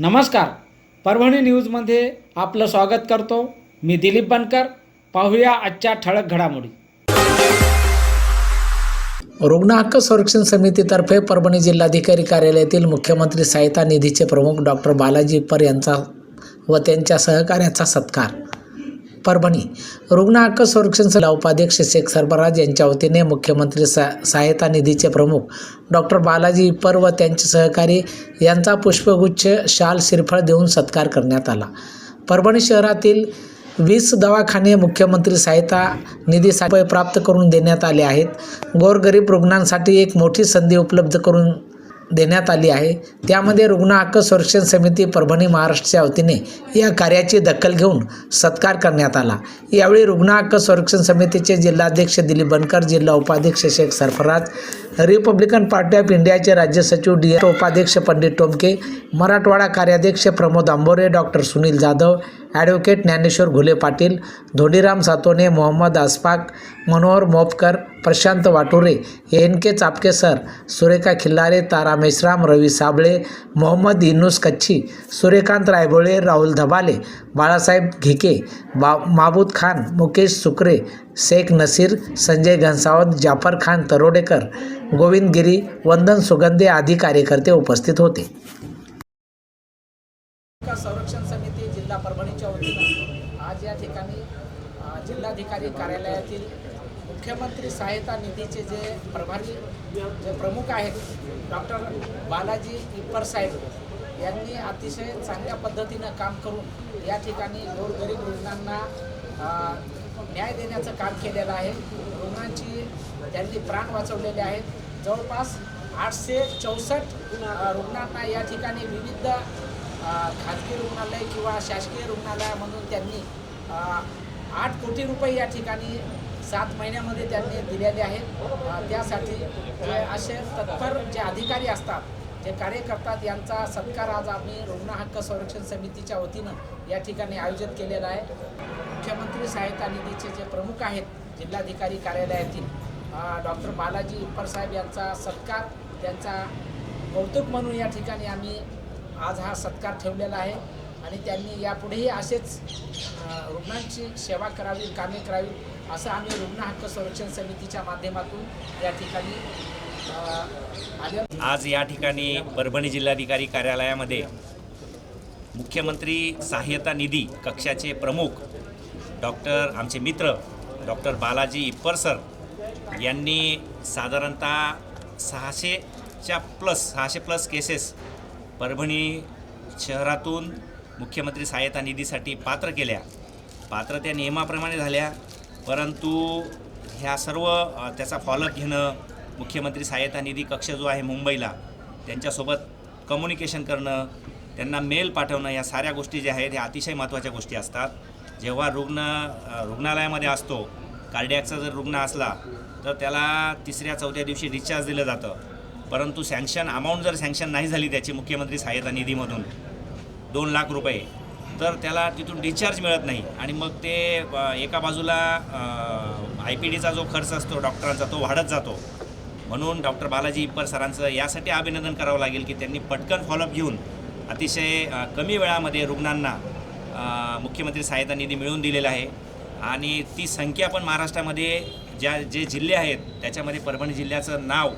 नमस्कार, परभणी न्यूजमध्ये आपलं स्वागत करतो. मी दिलीप बनकर. पाहूया आजच्या ठळक घडामोडी. रुग्ण हक्क संरक्षण समितीतर्फे परभणी जिल्हाधिकारी कार्यालयातील मुख्यमंत्री सहायता निधीचे प्रमुख डॉक्टर बालाजी इप्पर यांचा व त्यांच्या सहकार्याचा सत्कार. परभणी रुग्ण हक्क संरक्षण समितीला उपाध्यक्ष शेख सरफराज यांच्या वतीने मुख्यमंत्री सहायता निधीचे प्रमुख डॉक्टर बालाजी इप्पर व त्यांचे सहकारी यांचा पुष्पगुच्छ, शाल, श्रीफळ देऊन सत्कार करण्यात आला. परभणी शहरातील 20 दवाखाने मुख्यमंत्री सहायता निधीसाठी प्राप्त करून देण्यात आले आहेत. गोरगरीब रुग्णांसाठी एक मोठी संधी उपलब्ध करून देण्यात आली आहे. त्यामध्ये रुग्ण हक्क संरक्षण समिती परभणी महाराष्ट्राच्या वतीने या कार्याची दखल घेऊन सत्कार करण्यात आला. यावेळी रुग्ण हक्क संरक्षण समितीचे जिल्हाध्यक्ष दिलीप बनकर, जिल्हा उपाध्यक्ष Shaikh Sarfaraz, Republican Party of इंडियाचे राज्य सचिव DSO उपाध्यक्ष पंडित टोमके, मराठवाडा कार्याध्यक्ष Pramod Ambore, doctor Sunil Jadhav, advocate Dnyaneshwar Ghule Patil, Dhondiram Satone, Mohammad Asfaq, Manohar Mopkar, Prashant Wature, NK Chapke sir, Surekha Khillare, Tara Meshram, Ravi Sable, Mohammad Inus Kachhi, Suryakant रायबोळे, Rahul Dhabale, Balasaheb घिके, माबूद Khan, Mukesh सुकरे, Shaikh Naseer, Sanjay घनसावत, Jafar Khan Tarodekar, Govind गिरी, वंदन सुगंधे आदी कार्यकर्ते उपस्थित होते. संरक्षण समिती जिल्हा परभणीच्या वतीनं आज या ठिकाणी जिल्हाधिकारी कार्यालयातील मुख्यमंत्री सहायता निधीचे जे प्रभारी जे प्रमुख आहेत डॉक्टर बालाजी इप्पर साहेब यांनी अतिशय चांगल्या पद्धतीनं काम करून या ठिकाणी गोरगरीब रुग्णांना न्याय देण्याचं काम केलेलं आहे. रुग्णांची त्यांनी प्राण वाचवलेले आहेत. जवळपास 864 रुग्णांना या ठिकाणी विविध खाजगी रुग्णालय किंवा शासकीय रुग्णालयामधून त्यांनी 8 कोटी रुपये या ठिकाणी 7 महिन्यामध्ये त्यांनी दिलेले आहेत. त्यासाठी जे असे तत्पर जे अधिकारी असतात, जे कार्य करतात, यांचा सत्कार आज आम्ही रुग्ण हक्क संरक्षण समितीच्या वतीनं या ठिकाणी आयोजित केलेला आहे. मुख्यमंत्री सहायता निधीचे जे प्रमुख आहेत जिल्हाधिकारी कार्यालयातील डॉक्टर बालाजी इप्पर साहेब यांचा सत्कार, त्यांचा कौतुक म्हणून या ठिकाणी आम्ही आज हा सत्कार ठेवलेला आहे. आणि त्यांनी यापुढेही असेच रुग्णांची सेवा करावी, कामे करावी, असं आम्ही रुग्ण हक्क संरक्षण समितीच्या माध्यमातून या ठिकाणी आज या ठिकाणी परभणी जिल्हाधिकारी कार्यालयामध्ये मुख्यमंत्री सहायता निधी कक्षाचे प्रमुख आमचे मित्र डॉक्टर बालाजी इप्पर सर यांनी साधारणतः 600 प्लस केसेस परभणी शहरातून मुख्यमंत्री सहायता निधीसाठी पात्र केल्या. पात्र त्या नियमाप्रमाणे झाल्या, परंतु ह्या सर्व त्याचा फॉलोअप घेणं, मुख्यमंत्री सहायता निधी कक्ष जो आहे मुंबईला त्यांच्यासोबत कम्युनिकेशन करणं, त्यांना मेल पाठवणं, या साऱ्या गोष्टी ज्या आहेत ह्या अतिशय महत्त्वाच्या गोष्टी असतात. जेव्हा रुग्णालयामध्ये असतो, कार्डिॲकचा जर रुग्ण असला तर त्याला 3-4 दिवशी डिस्चार्ज दिलं जातं. परंतु अमाऊंट जर सँक्शन नाही झाली त्याची मुख्यमंत्री सहायता निधीमधून 2 लाख रुपये, तर त्याला तिथून डिस्चार्ज मिळत नाही. आणि मग ते एका बाजूला IPDचा जो खर्च असतो डॉक्टरांचा तो वाढत जातो. म्हणून डॉक्टर बालाजी इप्पर सरांचं यासाठी अभिनंदन करावं लागेल की त्यांनी पटकन फॉलोअप घेऊन अतिशय कमी वेळामध्ये रुग्णांना मुख्यमंत्री सहायता निधी मिळवून दिलेला आहे. आणि ती संख्या पण महाराष्ट्रामध्ये जे जिल्हे आहेत त्याच्यामध्ये परभणी जिल्ह्याचं नाव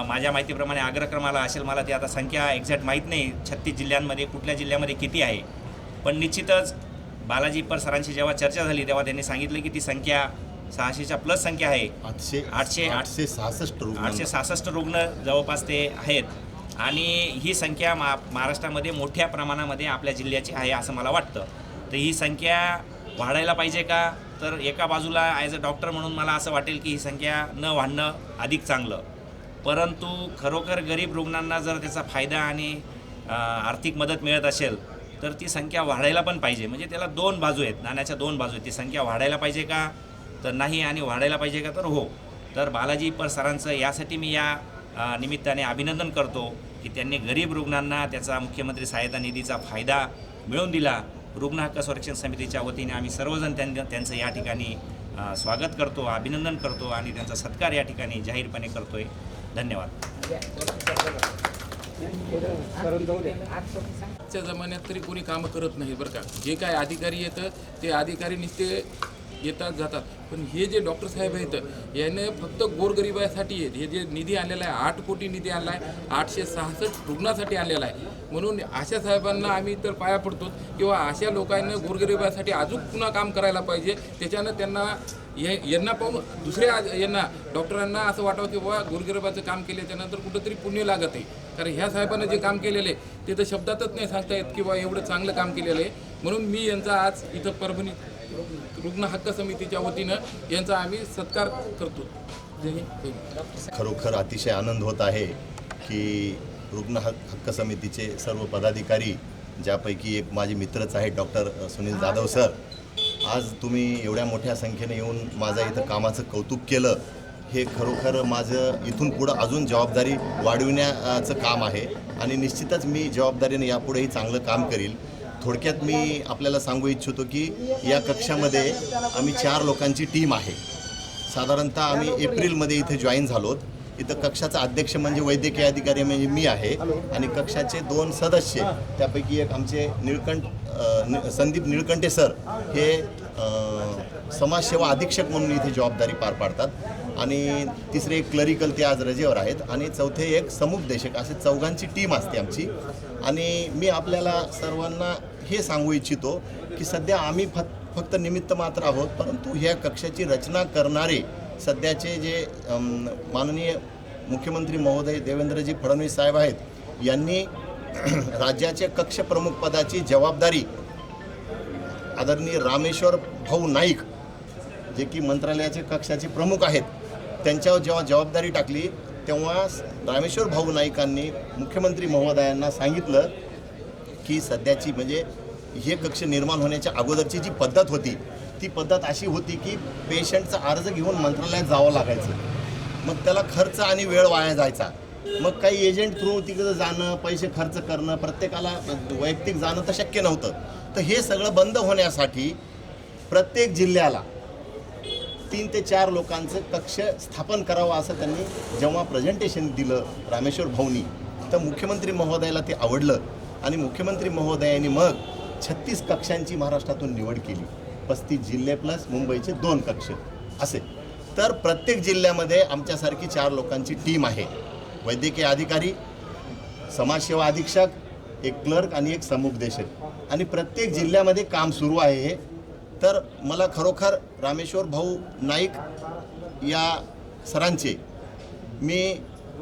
माझ्या माहितीप्रमाणे अग्रक्रमाला असेल. मला ती आता संख्या एक्झॅक्ट माहीत नाही 36 जिल्ह्यांमध्ये कुठल्या जिल्ह्यामध्ये किती आहे. पण निश्चितच बालाजी इप्पर सरांशी जेव्हा चर्चा झाली तेव्हा त्यांनी सांगितलं की ती संख्या 600च्या प्लस संख्या आहे. 866 रुग्ण जवळपास ते आहेत. आणि ही संख्या महाराष्ट्रामध्ये मोठ्या प्रमाणामध्ये आपल्या जिल्ह्याची आहे असं मला वाटतं. तर ही संख्या वाढायला पाहिजे का? तर एका बाजूला ॲज अ डॉक्टर म्हणून मला असं वाटेल की ही संख्या न वाढणं अधिक चांगलं. परंतु खरोखर गरीब रुग्णांना जर त्याचा फायदा आणि आर्थिक मदत मिळत असेल तर ती संख्या वाढायला पण पाहिजे. म्हणजे त्याला 2 बाजू आहेत, नाण्याच्या 2 बाजू आहेत. ती संख्या वाढायला पाहिजे का? तर नाही. आणि वाढायला पाहिजे का? तर हो. तर बालाजी इप्पर सरांचं यासाठी मी या निमित्ताने अभिनंदन करतो की त्यांनी गरीब रुग्णांना त्याचा मुख्यमंत्री सहायता निधीचा फायदा मिळवून दिला. रुग्ण हक्क संरक्षण समितीच्या वतीने आम्ही सर्वजण त्यांचं या ठिकाणी स्वागत करतो, अभिनंदन करतो आणि त्यांचा सत्कार या ठिकाणी जाहीरपणे करतोय. धन्यवाद. आजच्या जमान्यात तरी कोणी कामं करत नाही बरं का. जे काय अधिकारी येतं ते अधिकारी नुसते येतात जातात, पण हे जे डॉक्टर साहेब आहेत याने फक्त गोरगरिबासाठी आहेत. हे जे निधी आणलेला आहे 8 कोटी निधी आणला आहे, 866 रुग्णासाठी आणलेला आहे. म्हणून अशा साहेबांना आम्ही तर पाया पडतो किंवा अशा लोकांना गोरगरिबासाठी अजून पुन्हा काम करायला पाहिजे. त्याच्यानं त्यांना यांना पाहून दुसऱ्या यांना डॉक्टरांना असं वाटावं की बाबा गोरगरिबाचं काम केले त्यानंतर कुठंतरी पुण्य लागत आहे. कारण ह्या साहेबांना जे काम केलेलं आहे ते तर शब्दातच नाही सांगता येत की बा एवढं चांगलं काम केलेलं आहे. म्हणून मी यांचा आज इथं परभणी रुग्ण हक्क समितीच्या वतीनं यांचा आम्ही सत्कार करतो. जय हिंद. खरोखर अतिशय आनंद होत आहे की रुग्ण हक्क समितीचे सर्व पदाधिकारी, ज्यापैकी एक माझे मित्रच आहेत डॉक्टर सुनील जाधव सर, आज तुम्ही एवढ्या मोठ्या संख्येने येऊन माझं इथं कामाचं कौतुक केलं. हे खरोखर माझं इथून पुढं अजून जबाबदारी वाढविण्याचं काम आहे आणि निश्चितच मी जबाबदारीने यापुढेही चांगलं काम करील. थोडक्यात मी आपल्याला सांगू इच्छितो की या कक्षामध्ये आम्ही 4 लोकांची टीम आहे. साधारणतः आम्ही एप्रिलमध्ये इथे जॉईन झालोत. इथं कक्षाचा अध्यक्ष म्हणजे वैद्यकीय अधिकारी म्हणजे मी आहे आणि कक्षाचे 2 सदस्य, त्यापैकी एक आमचे संदीप निळकंठे सर हे समाजसेवा अधीक्षक म्हणून इथे जबाबदारी पार पाडतात आणि तिसरे एक क्लरिकल ते आज रजेवर आहेत आणि चौथे एक समुपदेशक, असे 4घांची टीम असते आमची. आणि मी आपल्याला सर्वांना हे सांगू इच्छितो की सध्या आम्ही फक्त निमित्त मात्र आहोत, परंतु ह्या कक्षाची रचना करणारे सध्याचे जे माननीय मुख्यमंत्री महोदय देवेंद्रजी फडणवीस साहेब आहेत, यांनी राज्याचे कक्ष प्रमुख पदाची जबाबदारी आदरणीय रामेश्वर भाऊ नाईक, जे की मंत्रालयाचे कक्षाचे प्रमुख आहेत, त्यांच्यावर जेव्हा जबाबदारी टाकली तेव्हा रामेश्वर भाऊ नाईकांनी मुख्यमंत्री महोदयांना सांगितलं की सध्याची म्हणजे हे कक्ष निर्माण होण्याच्या अगोदरची जी पद्धत होती ती पद्धत अशी होती की पेशंटचा अर्ज घेऊन मंत्रालयात जावं लागायचं. मग त्याला खर्च आणि वेळ वाया जायचा. मग काही एजंट थ्रू तिकडं जाणं, पैसे खर्च करणं, प्रत्येकाला वैयक्तिक जाणं तर शक्य नव्हतं. तर हे सगळं बंद होण्यासाठी प्रत्येक जिल्ह्याला 3 ते 4 लोकांचं कक्ष स्थापन करावं असं त्यांनी जेव्हा प्रेझेंटेशन दिलं रामेश्वर भाऊनी, तर मुख्यमंत्री महोदयाला ते आवडलं आणि मुख्यमंत्री महोदयांनी मग 36 कक्षांची महाराष्ट्रातून निवड केली. 35 जिल्हे प्लस मुंबईचे 2 कक्ष असे. तर प्रत्येक जिल्ह्यामध्ये आमच्यासारखी 4 लोकांची टीम आहे. वैद्यकीय अधिकारी, समाजसेवा अधीक्षक, एक क्लर्क आणि एक समुपदेशक आणि प्रत्येक जिल्ह्यामध्ये काम सुरू आहे हे. तर मला खरोखर रामेश्वर भाऊ नाईक या सरांचे मी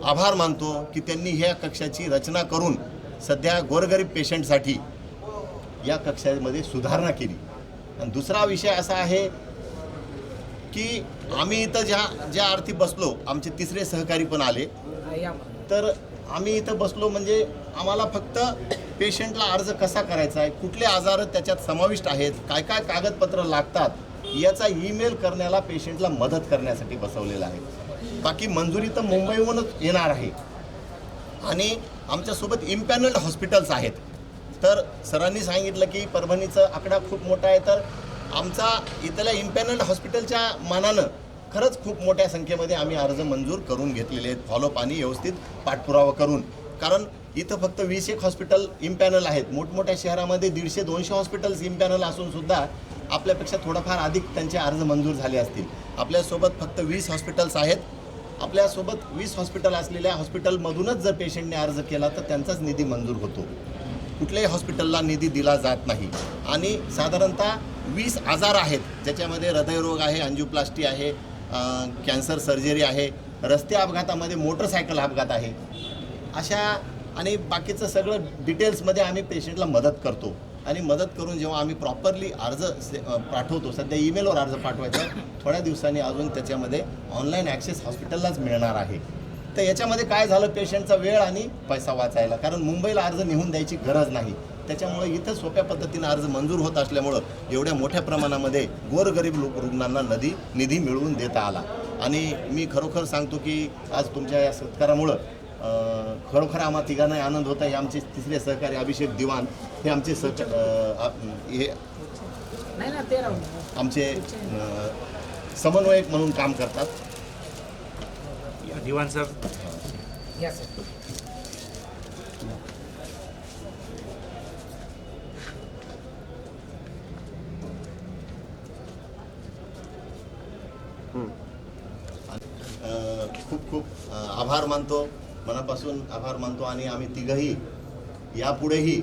आभार मानतो की त्यांनी ह्या कक्षाची रचना करून सध्या गोरगरीब पेशंटसाठी या कक्षामध्ये सुधारणा केली. आणि दुसरा विषय असा आहे की आम्ही इथं ज्या अर्थी बसलो, आमचे तिसरे सहकारी पण आले, तर आम्ही इथं बसलो म्हणजे आम्हाला फक्त पेशंटला अर्ज कसा करायचा आहे, कुठले आजार त्याच्यात समाविष्ट आहेत, काय काय कागदपत्र लागतात, याचा ईमेल करण्याला पेशंटला मदत करण्यासाठी बसवलेला आहे. बाकी मंजुरी तर मुंबईहूनच येणार आहे. आणि आमच्यासोबत इम्पॅनल्ड हॉस्पिटल्स आहेत. तर सरांनी सांगितलं की परभणीचा आकडा खूप मोठा आहे, तर आमचा इथल्या इम्पॅनल्ड हॉस्पिटलच्या मानानं खरंच खूप मोठ्या संख्येमध्ये आम्ही अर्ज मंजूर करून घेतलेले आहेत, फॉलोअप आणि व्यवस्थित पाठपुरावा करून. कारण इथं फक्त 20-1 हॉस्पिटल इम्पॅनल आहेत. मोठमोठ्या शहरामध्ये 150-200 हॉस्पिटल्स इम्पॅनल असूनसुद्धा आपल्यापेक्षा थोडाफार अधिक त्यांचे अर्ज मंजूर झाले असतील. आपल्यासोबत फक्त 20 हॉस्पिटल्स आहेत. आपल्यासोबत 20 हॉस्पिटल असलेल्या हॉस्पिटलमधूनच जर पेशंटने अर्ज केला तर त्यांचाच निधी मंजूर होतो. कुठल्याही हॉस्पिटलला निधी दिला जात नाही. आणि साधारणतः 20 आजार आहेत, ज्याच्यामध्ये हृदयरोग आहे, अंजिओप्लास्टी आहे, कॅन्सर सर्जरी आहे, रस्ते अपघातामध्ये मोटरसायकल अपघात आहे, अशा आणि बाकीचं सगळं डिटेल्समध्ये आम्ही पेशंटला मदत करतो. आणि मदत करून जेव्हा आम्ही प्रॉपरली अर्ज पाठवतो, सध्या ईमेलवर अर्ज पाठवायचा, थोड्या दिवसांनी अजून त्याच्यामध्ये ऑनलाईन ॲक्सेस हॉस्पिटललाच मिळणार आहे. तर याच्यामध्ये काय झालं, पेशंटचा वेळ आणि पैसा वाचायला, कारण मुंबईला अर्ज निघून द्यायची गरज नाही. त्याच्यामुळे इथं सोप्या पद्धतीनं अर्ज मंजूर होत असल्यामुळं एवढ्या मोठ्या प्रमाणामध्ये गोरगरीब रुग्णांना निधी मिळवून देता आला. आणि मी खरोखर सांगतो की आज तुमच्या या सत्कारामुळं खरोखर आम्हा तिघांनाही आनंद होता. हे आमचे तिसरे सहकारी अभिषेक दिवाण हे आमचे आमचे समन्वयक म्हणून काम करतात. दिवाण सर. खूप खूप आभार मानतो, मनापासून आभार मानतो. आणि आम्ही तिघंही यापुढेही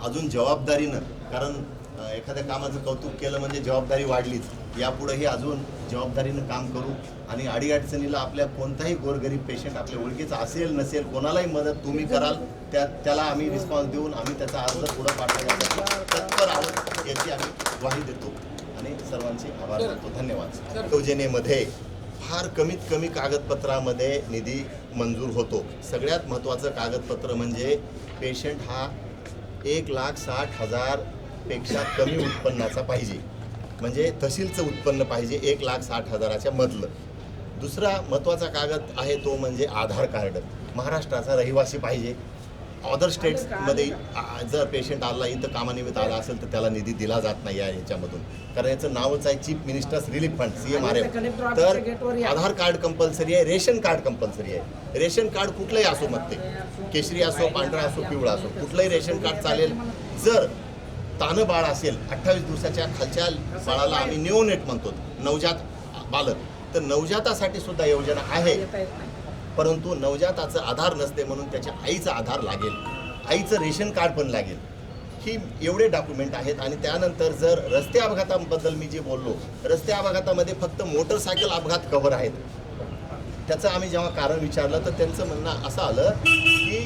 अजून जबाबदारीनं, कारण एखाद्या कामाचं कौतुक केलं म्हणजे जबाबदारी वाढलीच, यापुढेही अजून जबाबदारीनं काम करू. आणि अडीअडचणीला आपल्या कोणताही गोरगरीब पेशंट आपल्या ओळखीचा असेल नसेल, कोणालाही मदत तुम्ही कराल त्याला आम्ही रिस्पॉन्स देऊन आम्ही त्याचा अर्ज पुढं पाठवण्यासाठी तत्पर आहोत याची आम्ही ग्वाही देतो. आणि सर्वांचे आभार मानतो. धन्यवाद. योजनेमध्ये फार कमीत कमी कागदपत्रामध्ये निधी मंजूर होतो. सगळ्यात महत्त्वाचं कागदपत्र म्हणजे पेशंट हा 1,60,000 पेक्षा कमी उत्पन्नाचा पाहिजे, म्हणजे तहसीलचं उत्पन्न पाहिजे 1,60,000च्या मधलं. दुसरा महत्त्वाचा कागद आहे तो म्हणजे आधार कार्ड. महाराष्ट्राचा रहिवासी पाहिजे. अदर स्टेट्समध्ये जर पेशंट आला, इथं कामानिमित्त आला असेल तर त्याला निधी दिला जात नाही आहे याच्यामधून, कारण याचं नावच आहे chief ministers relief fund CMRF. तर आधार कार्ड कंपल्सरी आहे, रेशन कार्ड कंपल्सरी आहे. रेशन कार्ड कुठलंही असो, मग ते केशरी असो, पांढरा असो, पिवळा असो, कुठलंही रेशन कार्ड चालेल. जर तानं बाळ असेल, 28 दिवसाच्या खालच्या बाळाला आम्ही निओनेट म्हणतो, नवजात बालक, तर नवजातासाठी सुद्धा योजना आहे. परंतु नवजाताचं आधार नसते म्हणून त्याच्या आईचा आधार लागेल, आईचं रेशन कार्ड पण लागेल. ही एवढे डॉक्युमेंट आहेत. आणि त्यानंतर जर रस्ते अपघाताबद्दल मी जे बोललो, रस्ते अपघातामध्ये फक्त मोटरसायकल अपघात कव्हर आहेत. त्याचं आम्ही जेव्हा कारण विचारलं तर त्यांचं म्हणणं असं आलं की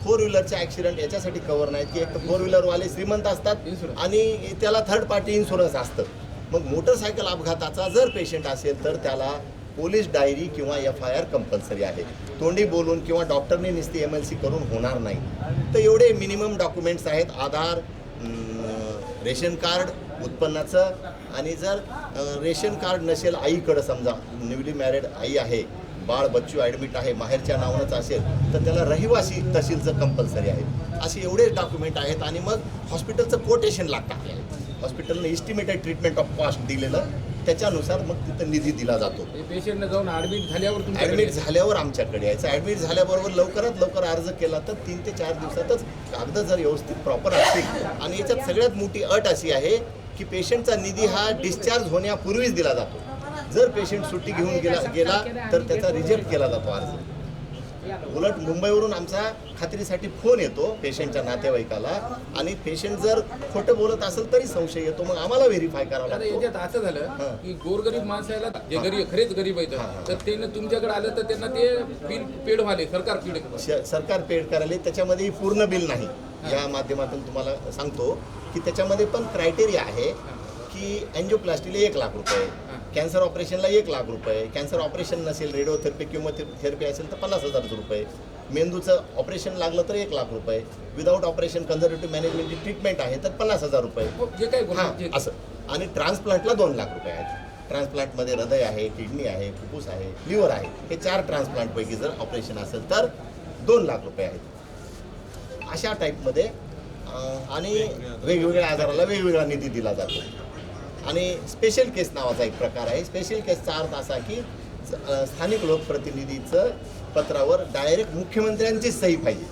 4 व्हीलरचे ॲक्सिडेंट याच्यासाठी कव्हर नाहीत की एक तर 4 व्हीलरवाले श्रीमंत असतात आणि त्याला थर्ड पार्टी इन्शुरन्स असतं. मग मोटरसायकल अपघाताचा जर पेशंट असेल तर त्याला पोलीस डायरी किंवा FIR कंपल्सरी आहे. तोंडी बोलून किंवा डॉक्टरने नुसती MLC करून होणार नाही. तर एवढे मिनिमम डॉक्युमेंट्स आहेत. आधार, रेशन कार्ड, उत्पन्नाचं. आणि जर रेशन कार्ड नसेल, आईकडं समजा न्यूली मॅरिड आई आहे, बाळ बच्चू ॲडमिट आहे, माहेरच्या नावानंच असेल तर त्याला रहिवासी तहसीलचं कंपल्सरी आहे. असे एवढे डॉक्युमेंट आहेत. आणि मग हॉस्पिटलचं कोटेशन लागतं आपल्याला. हॉस्पिटलने इस्टिमेटेड ट्रीटमेंट ऑफ कॉस्ट दिलेलं, त्याच्यानुसार मग तिथं निधी दिला जातो. पेशंटने जाऊन ॲडमिट झाल्यावर आमच्याकडे यायचं. ॲडमिट झाल्याबरोबर लवकरात लवकर अर्ज केला तर 3 ते 4 दिवसातच कागद जर व्यवस्थित प्रॉपर असतील. आणि याच्यात सगळ्यात मोठी अट अशी आहे की पेशंटचा निधी हा डिस्चार्ज होण्यापूर्वीच दिला जातो. जर पेशंट सुट्टी घेऊन गेला तर त्याचा रिजेक्ट केला जातो अर्ज. उलट मुंबईवरून आमचा खात्रीसाठी फोन येतो पेशंटच्या नातेवाईकाला, आणि पेशंट जर खोटं बोलत असेल तरी संशय येतो, मग आम्हाला व्हेरीफाय करावं आता लागतं. याच्यात असं झालं की गोरगरीब माणसाला जे गरीब खरेच गरीब आहेत तर त्याने तुमच्याकडे आलं तर त्यांना ते बिल पेड व्हाले, सरकार पेड करायला. त्याच्यामध्ये पूर्ण बिल नाही. या माध्यमातून तुम्हाला सांगतो की त्याच्यामध्ये पण क्रायटेरिया आहे की एन्जिओप्लास्टीला 1 लाख रुपये, कॅन्सर ऑपरेशनला 1 लाख रुपये, कॅन्सर ऑपरेशन नसेल, रेडिओथेरपी किंवा थेरपी असेल तर 50,000 रुपये, मेंदूचं ऑपरेशन लागलं तर 1 लाख रुपये, विदाऊट ऑपरेशन कन्झर्वेटिव्ह मॅनेजमेंटची ट्रीटमेंट आहे तर 50,000 रुपये, जे काही असं. आणि ट्रान्सप्लांटला 2 लाख रुपये आहेत. ट्रान्सप्लांटमध्ये हृदय आहे, किडनी आहे, फुफ्फुस आहे, लिव्हर आहे, हे 4 ट्रान्सप्लांटपैकी जर ऑपरेशन असेल तर 2 लाख रुपये आहेत. अशा टाईपमध्ये आणि वेगवेगळ्या आजाराला वेगवेगळा निधी दिला जातो. आणि स्पेशल केस नावाचा एक प्रकार आहे. स्पेशल केसचा अर्थ असा की स्थानिक लोकप्रतिनिधीचं पत्रावर डायरेक्ट मुख्यमंत्र्यांची सही पाहिजे,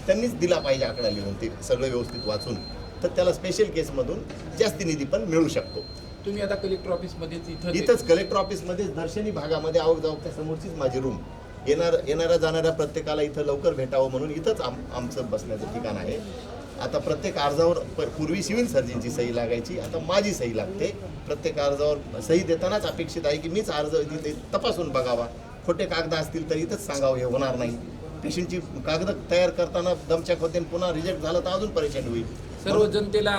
त्यांनीच दिला पाहिजे आकडा लिहून ते सगळं व्यवस्थित वाचून, तर त्याला स्पेशल केसमधून जास्ती निधी पण मिळू शकतो. तुम्ही आता कलेक्टर ऑफिसमध्ये इथंच कलेक्टर ऑफिसमध्येच दर्शनी भागामध्ये आवक जावकच्या समोरचीच माझी रूम. येणाऱ्या जाणाऱ्या प्रत्येकाला इथं लवकर भेटावं म्हणून इथंच आमचं बसण्याचं ठिकाण आहे. आता प्रत्येक अर्जावर पूर्वी सिव्हिल सर्जनची सही लागायची, आता माझी सही लागते. प्रत्येक अर्जावर सही देतानाच अपेक्षित आहे की मीच अर्ज तिथे तपासून बघावा. खोटे कागद असतील तर इथंच सांगावं, हे होणार नाही. पेशंटची कागद तयार करताना दमचॅक होते, पुन्हा रिजेक्ट झालं तर अजून परेशानी होईल. सर्व जनतेला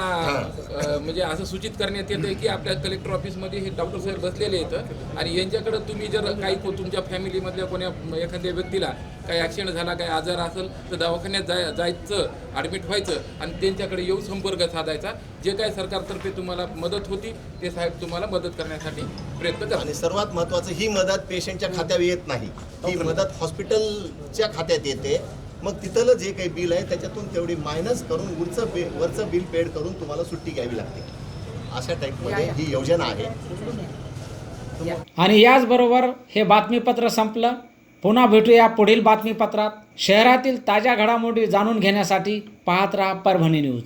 म्हणजे असं सूचित करण्यात येतं की आपल्या कलेक्टर ऑफिसमध्ये हे डॉक्टर साहेब बसलेले आहेत आणि यांच्याकडे तुम्ही जर काही तुमच्या फॅमिलीमधल्या कोण्या एखाद्या व्यक्तीला काही ॲक्सिडेंट झाला, काही आजार असेल तर दवाखान्यात जायचं, ॲडमिट व्हायचं आणि त्यांच्याकडे येऊन संपर्क साधायचा. जे काही सरकारतर्फे तुम्हाला मदत होती ते साहेब तुम्हाला मदत करण्यासाठी प्रयत्न करा. आणि सर्वात महत्त्वाचं, ही मदत पेशंटच्या खात्यावर येत नाही, ही मदत हॉस्पिटलच्या खात्यात येते. मग तिथलं जे काही बिल आहे त्याच्यातून तेवढी मायनस करून वरचं बिल पेड करून तुम्हाला सुट्टी घ्यावी लागते. अशा टाईपमध्ये ही योजना आहे. आणि याचबरोबर हे बातमीपत्र संपलं. पुन्हा भेटूया पुढील बातमीपत्रात. शहरातील ताज्या घडामोडी जाणून घेण्यासाठी पाहत राहा परभणी न्यूज.